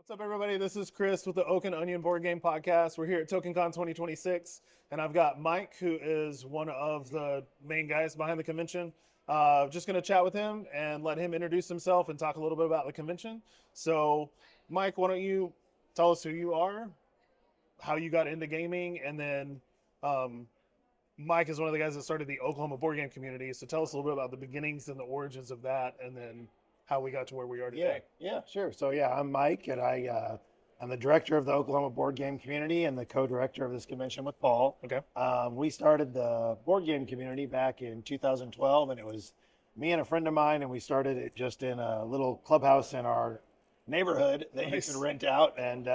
What's up, everybody? This is Chris with the Oak and Onion Board Game Podcast. We're here at TokenCon 2026, and I've got Mike, who is one of the main guys behind the convention. Just going to chat with him and let him introduce himself and talk a little bit about the convention. So, Mike, why don't you tell us who you are, how you got into gaming, and then Mike is one of the guys that started the Oklahoma board game community. So tell us a little bit about the beginnings and the origins of that, and then how we got to where we are today. Yeah, sure. So I'm Mike, and I'm the director of the Oklahoma board game community and the co-director of this convention with Paul. Okay. We started the board game community back in 2012, and it was me and a friend of mine, and we started it just in a little clubhouse in our neighborhood that Nice. you could rent out, and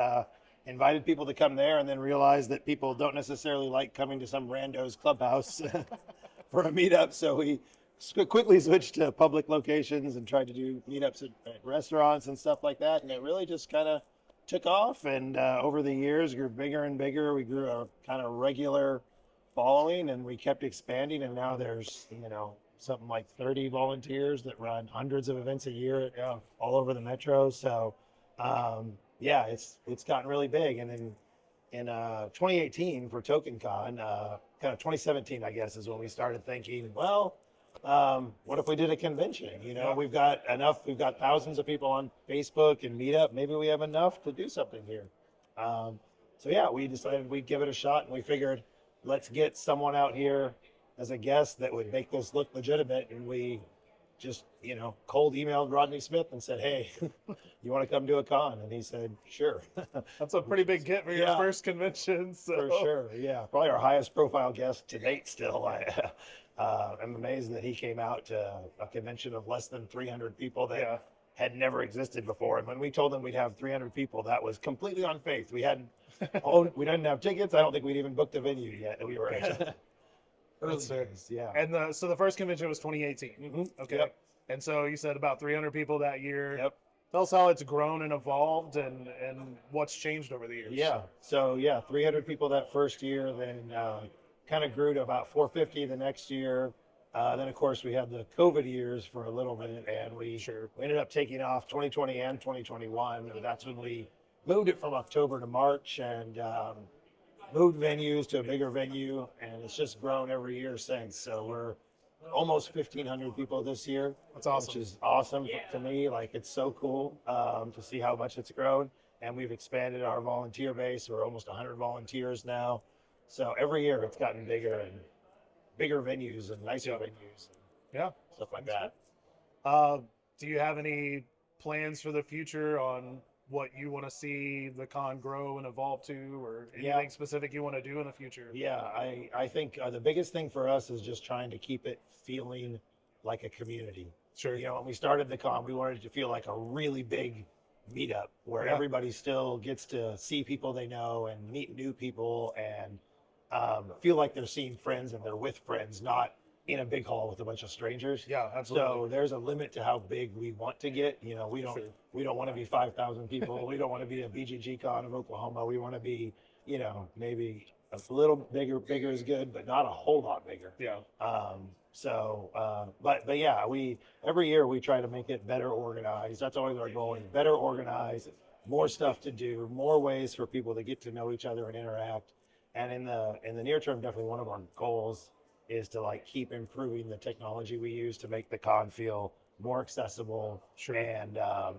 invited people to come there, and then realized that people don't necessarily like coming to some rando's clubhouse for a meetup, so we quickly switched to public locations and tried to do meetups at restaurants and stuff like that. And it really just kind of took off. And over the years, grew bigger and bigger. We grew a kind of regular following, and we kept expanding. And now there's, something like 30 volunteers that run hundreds of events a year all over the metro. So, it's gotten really big. And then in 2018 for TokenCon, kind of 2017, I guess, is when we started thinking, well, what if we did a convention? We've got thousands of people on Facebook and Meetup. Maybe we have enough to do something here. We decided we'd give it a shot, and we figured, let's get someone out here as a guest that would make this look legitimate. And we just, cold emailed Rodney Smith and said, hey, you want to come do a con? And he said, sure. That's a pretty big get for your first convention. So. For sure, yeah. Probably our highest profile guest to date still. I'm amazed that he came out to a convention of less than 300 people that had never existed before. And when we told him we'd have 300 people, that was completely on faith. We didn't have tickets. I don't think we'd even booked a venue yet. We were early days, yeah. And so the first convention was 2018. Mm-hmm. Okay. Yep. And so you said about 300 people that year. Yep. Tell us how it's grown and evolved and what's changed over the years. Yeah. So 300 people that first year, then kind of grew to about 450 the next year. Then of course we had the COVID years for a little bit, and we ended up taking off 2020 and 2021. And that's when we moved it from October to March, and moved venues to a bigger venue, and it's just grown every year since. So we're almost 1,500 people this year. That's awesome. Which is awesome to me. Like, it's so cool to see how much it's grown. And we've expanded our volunteer base. We're almost 100 volunteers now. So every year it's gotten bigger and bigger venues and nicer venues. And stuff like that. Do you have any plans for the future on what you want to see the con grow and evolve to, or anything specific you want to do in the future? Yeah, I think the biggest thing for us is just trying to keep it feeling like a community. Sure. When we started the con, we wanted it to feel like a really big meetup where everybody still gets to see people they know and meet new people and feel like they're seeing friends and they're with friends, not in a big hall with a bunch of strangers. Yeah, absolutely. So there's a limit to how big we want to get. We don't want to be 5,000 people. We don't want to be a BGG Con of Oklahoma. We want to be, maybe a little bigger. Bigger is good, but not a whole lot bigger. Yeah. We every year we try to make it better organized. That's always our goal: is better organized, more stuff to do, more ways for people to get to know each other and interact. And in the near term, definitely one of our goals is to keep improving the technology we use to make the con feel more accessible and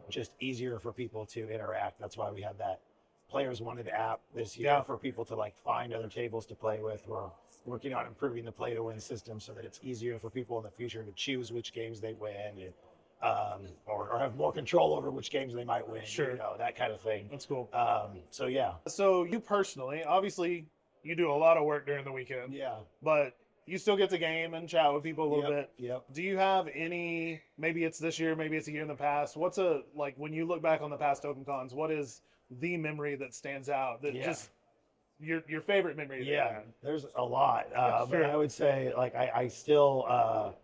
just easier for people to interact. That's why we had that Players Wanted app this year for people to find other tables to play with. We're working on improving the play to win system so that it's easier for people in the future to choose which games they win and, or have more control over which games they might win. That kind of thing. That's cool. So you personally, obviously you do a lot of work during the weekend. Yeah. But you still get to game and chat with people a little bit. Yep. Do you have any, maybe it's this year, maybe it's a year in the past, when you look back on the past Token Cons, what is the memory that stands out that just your favorite memory? There's a lot. But I would say I still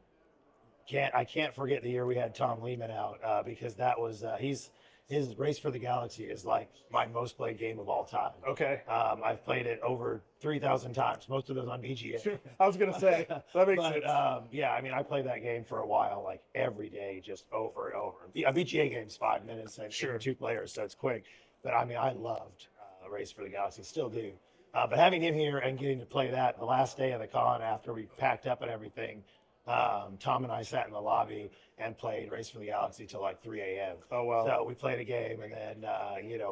can't forget the year we had Tom Lehman out because that was his Race for the Galaxy is my most played game of all time. Okay. I've played it over 3,000 times, most of those on BGA. Sure. I was going to say, that makes sense. I played that game for a while, every day, just over and over. A BGA game's 5 minutes and 2 players, so it's quick. But I mean, I loved Race for the Galaxy, still do. But having him here and getting to play that the last day of the con after we packed up and everything, Tom and I sat in the lobby and played Race for the Galaxy till like 3 a.m. Oh, wow. So we played a game, and then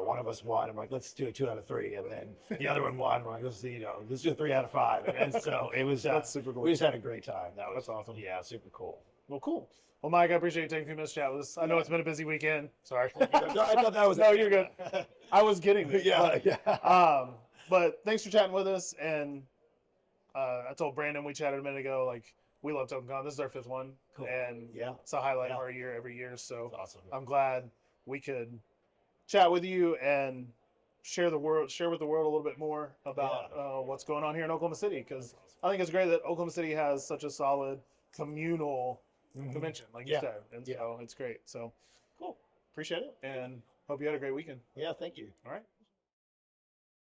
one of us won. I'm like, let's do a 2 out of 3, and then the other one won. We're like, let's do a 3 out of 5. And so it was That's super cool. We just had a great time. That's awesome. Yeah, super cool. Well, cool. Well, Mike, I appreciate you taking a few minutes to chat with us. I know it's been a busy weekend. Sorry. I thought that was No, you're good. I was getting it. Yeah. But thanks for chatting with us. And I told Brandon, we chatted a minute ago, like, we love TokenCon. This is our 5th one. Cool. And Yeah. it's a highlight of our year every year. So That's awesome. I'm glad we could chat with you and share with the world a little bit more about what's going on here in Oklahoma City. Because I think it's great that Oklahoma City has such a solid communal convention, like you said. And so it's great. So cool. Appreciate it. And hope you had a great weekend. Yeah, thank you. All right.